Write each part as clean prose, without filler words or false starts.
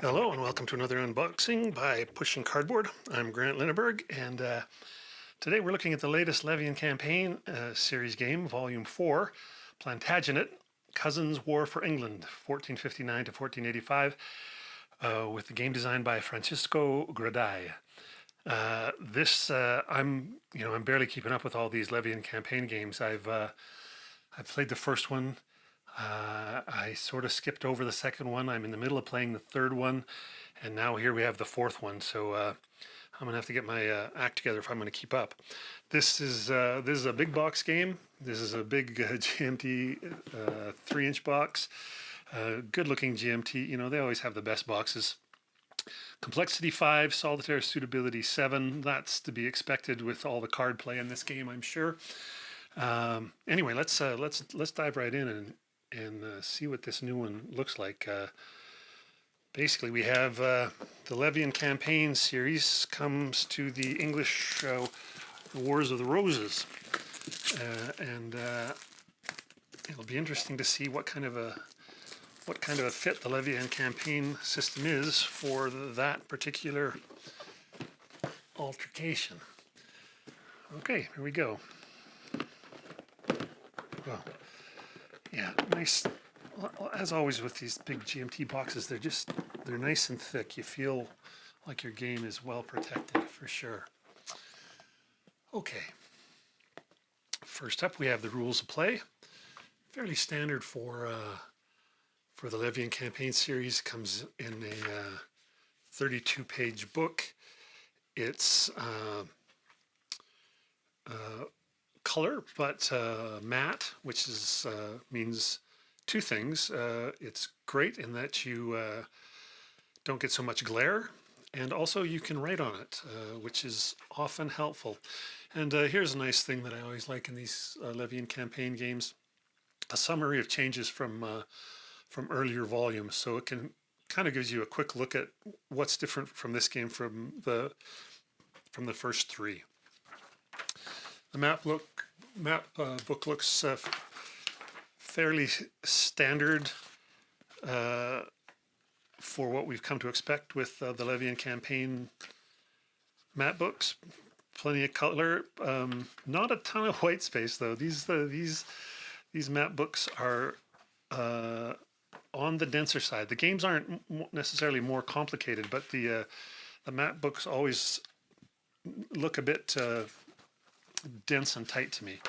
Hello and welcome to another unboxing by Pushing Cardboard. I'm Grant Linneberg, and today we're looking at the latest Levy and Campaign series game, Volume 4, Plantagenet, Cousins' War for England, 1459 to 1485, with the game designed by Francisco Gradai. I'm barely keeping up with all these Levy and Campaign games. I've played the first one. I sort of skipped over the second one. I'm in the middle of playing the third one, and now here we have the fourth one. So I'm gonna have to get my act together if I'm gonna keep up. This is a big box game. This is a big GMT 3-inch box. Good-looking GMT. You know, they always have the best boxes. Complexity 5, solitaire suitability 7. That's to be expected with all the card play in this game, I'm sure. Anyway, let's dive right in and see what this new one looks like. Basically, we have the Levy and Campaign series comes to the English Wars of the Roses, and it'll be interesting to see what kind of a fit the Levy and Campaign system is for that particular altercation. Okay, here we go. Well, yeah, nice. As always with these big GMT boxes, they're nice and thick. You feel like your game is well protected for sure. Okay. First up, we have the rules of play. Fairly standard for the Levy and Campaign series. Comes in a 32-page book. It's color, but matte, which means two things. It's great in that you don't get so much glare, and also you can write on it, which is often helpful. And here's a nice thing that I always like in these Levy and Campaign games: a summary of changes from earlier volumes. So it can kind of gives you a quick look at what's different from this game from the first three. The map book looks fairly standard for what we've come to expect with the Levy and Campaign map books. Plenty of color, not a ton of white space though. These map books are on the denser side. The games aren't necessarily more complicated, but the map books always look a bit dense and tight to me.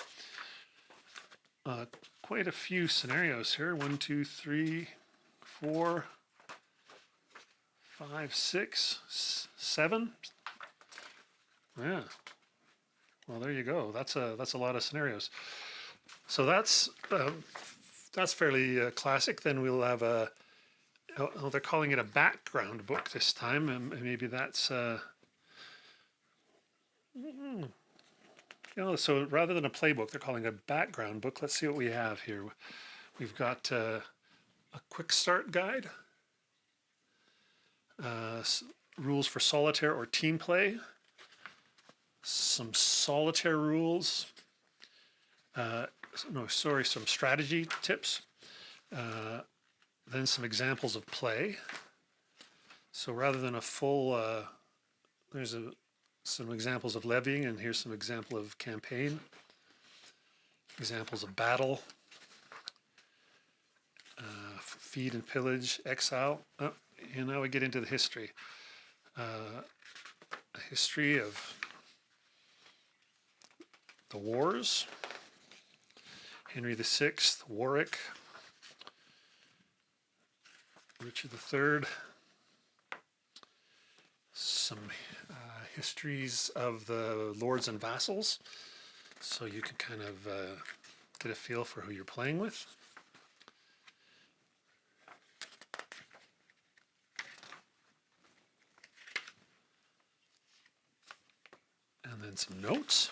Quite a few scenarios here. 1, 2, 3, 4, 5, 6, 7. Yeah. Well, there you go. That's a lot of scenarios. So that's fairly classic. Then we'll have they're calling it a background book this time, and maybe that's. So rather than a playbook, they're calling it a background book. Let's see what we have here. We've got a quick start guide, rules for solitaire or team play, some solitaire rules, some strategy tips, then some examples of play. So rather than a full, there's some examples of levying, and here's some example of campaign, examples of battle, feed and pillage, exile. And now we get into the history. A history of the wars, Henry VI, Warwick, Richard III, some histories of the lords and vassals, so you can kind of get a feel for who you're playing with. And then some notes.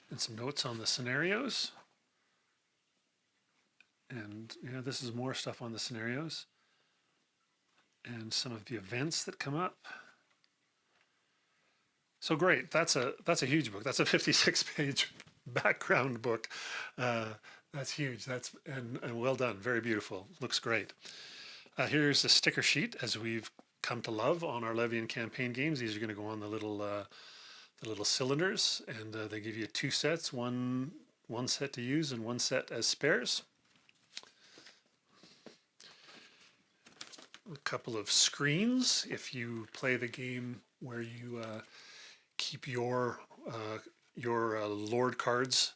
And some notes on the scenarios. And this is more stuff on the scenarios. And some of the events that come up. So great, that's a huge book. That's a 56-page background book. That's huge. And well done. Very beautiful. Looks great. Here's the sticker sheet as we've come to love on our Levy and Campaign games. These are going to go on the little cylinders, and they give you two sets, one set to use and one set as spares. A couple of screens if you play the game where you keep your Lord cards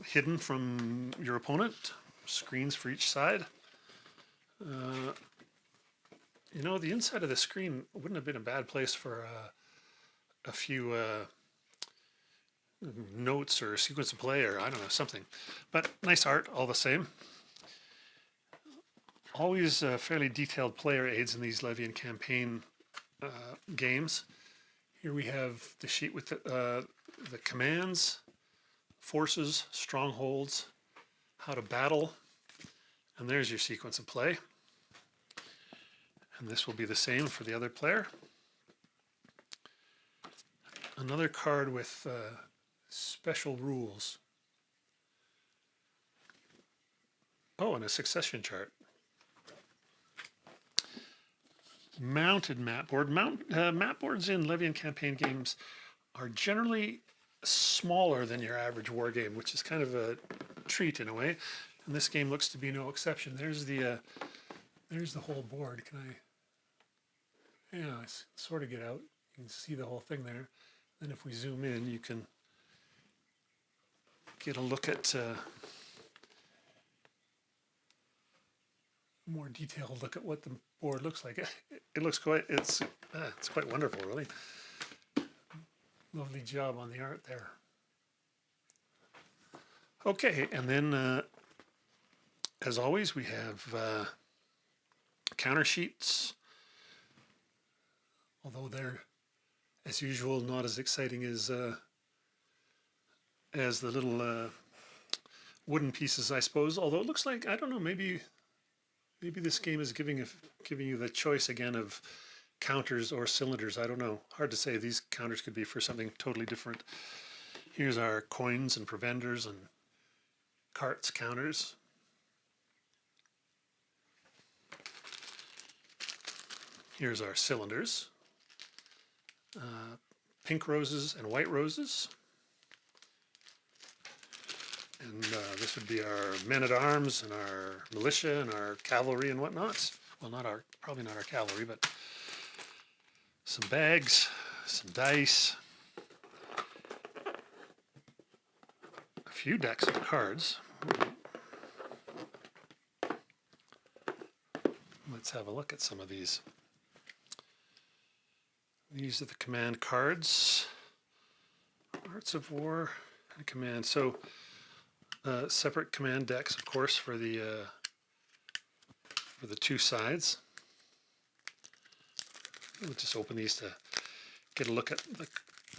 hidden from your opponent. Screens for each side. You know, the inside of the screen wouldn't have been a bad place for a few notes or sequence of play, or I don't know, something. But nice art all the same. Always fairly detailed player aids in these Levy and Campaign games. Here we have the sheet with the commands, forces, strongholds, how to battle, and there's your sequence of play. And this will be the same for the other player. Another card with special rules. Oh, and a succession chart. Mounted map board. Map boards in Levy and Campaign games are generally smaller than your average war game, which is kind of a treat in a way. And this game looks to be no exception. There's the whole board. Can I? Yeah, sort of get out. You can see the whole thing there. Then if we zoom in, you can get a look at more detailed look at what the board looks like. It looks quite, it's quite wonderful, really. Lovely job on the art there. Okay, and then as always, we have counter sheets, although they're, as usual, not as exciting as the little wooden pieces, I suppose. Although it looks like, I don't know, maybe this game is giving you the choice again of counters or cylinders. I don't know. Hard to say. These counters could be for something totally different. Here's our coins and provenders and carts counters. Here's our cylinders. Pink roses and white roses. And this would be our men-at-arms and our militia and our cavalry and whatnot. Well, probably not our cavalry, but some bags, some dice, a few decks of cards. Let's have a look at some of these. These are the command cards. Arts of War and Command. So separate command decks, of course, for the two sides. We'll just open these to get a look at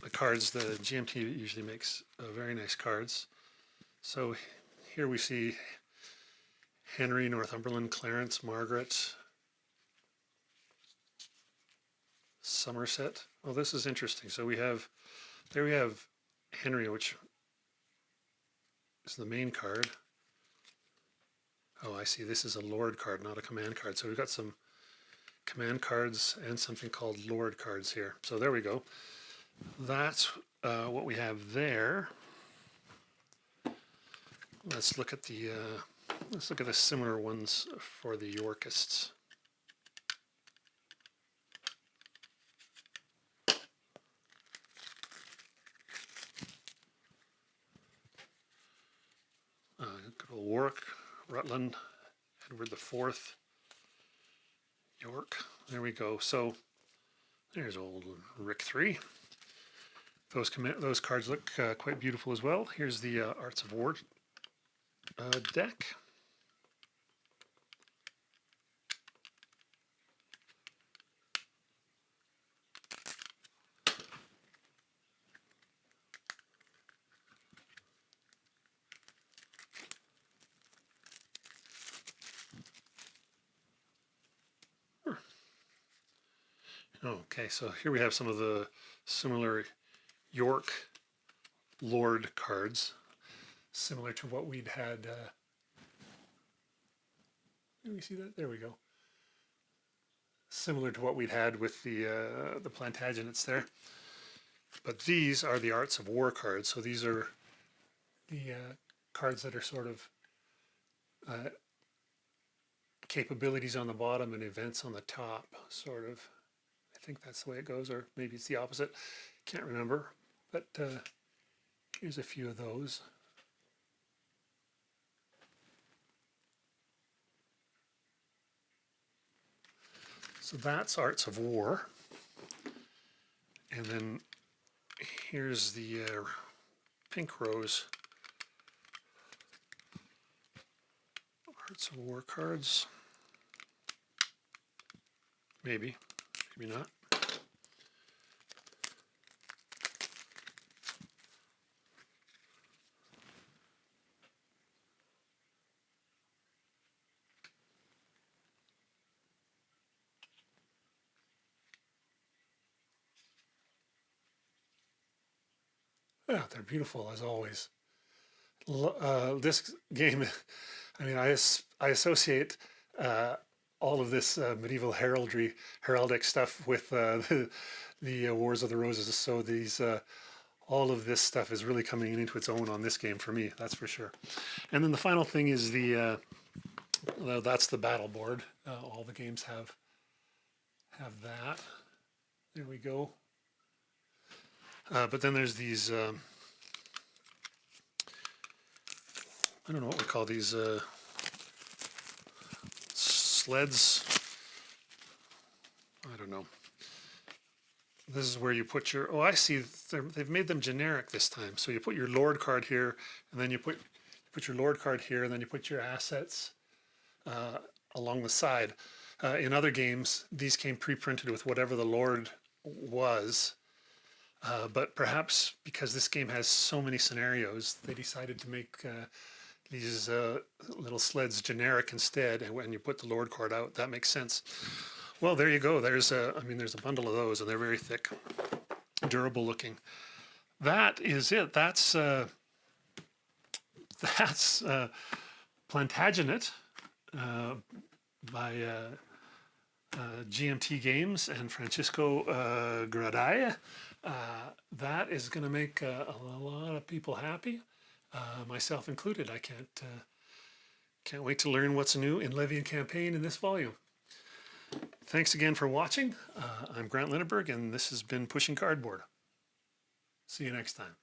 the cards. The GMT usually makes very nice cards. So here we see Henry, Northumberland, Clarence, Margaret, Somerset. Oh, this is interesting. So we have Henry, which is the main card. Oh, I see. This is a Lord card, not a command card. So we've got some command cards and something called Lord cards here. So there we go. That's what we have there. Let's look at the similar ones for the Yorkists. Good old Warwick, Rutland, Edward IV, York. There we go. So there's old Rick III. Those cards look quite beautiful as well. Here's the Arts of War deck. Okay, so here we have some of the similar York Lord cards, similar to what we'd had Can we see that? There we go. Similar to what we'd had with the Plantagenets there. But these are the Arts of War cards. So these are the cards that are sort of capabilities on the bottom and events on the top, sort of. I think that's the way it goes, or maybe it's the opposite. Can't remember. But here's a few of those. So that's Arts of War. And then here's the pink rose. Arts of War cards. Maybe, maybe not. Yeah, they're beautiful as always. This game, I mean, I associate all of this medieval heraldic stuff with the Wars of the Roses. So these, all of this stuff is really coming into its own on this game for me. That's for sure. And then the final thing is that's the battle board. All the games have that. There we go. But then there's these, I don't know what we call these, sleds. I don't know. This is where you put your, oh, I see, they've made them generic this time. So you put your Lord card here, and then you put your Lord card here, and then you put your assets along the side. In other games, these came pre-printed with whatever the Lord was. But perhaps because this game has so many scenarios, they decided to make these little sleds generic instead. And when you put the Lord card out, that makes sense. Well, there you go. There's a bundle of those, and they're very thick, durable looking. That is it. That's Plantagenet by GMT Games and Francisco Gradaya. That is going to make a lot of people happy, myself included. I can't wait to learn what's new in Levy and Campaign in this volume. Thanks again for watching. I'm Grant Linneberg, and this has been Pushing Cardboard. See you next time.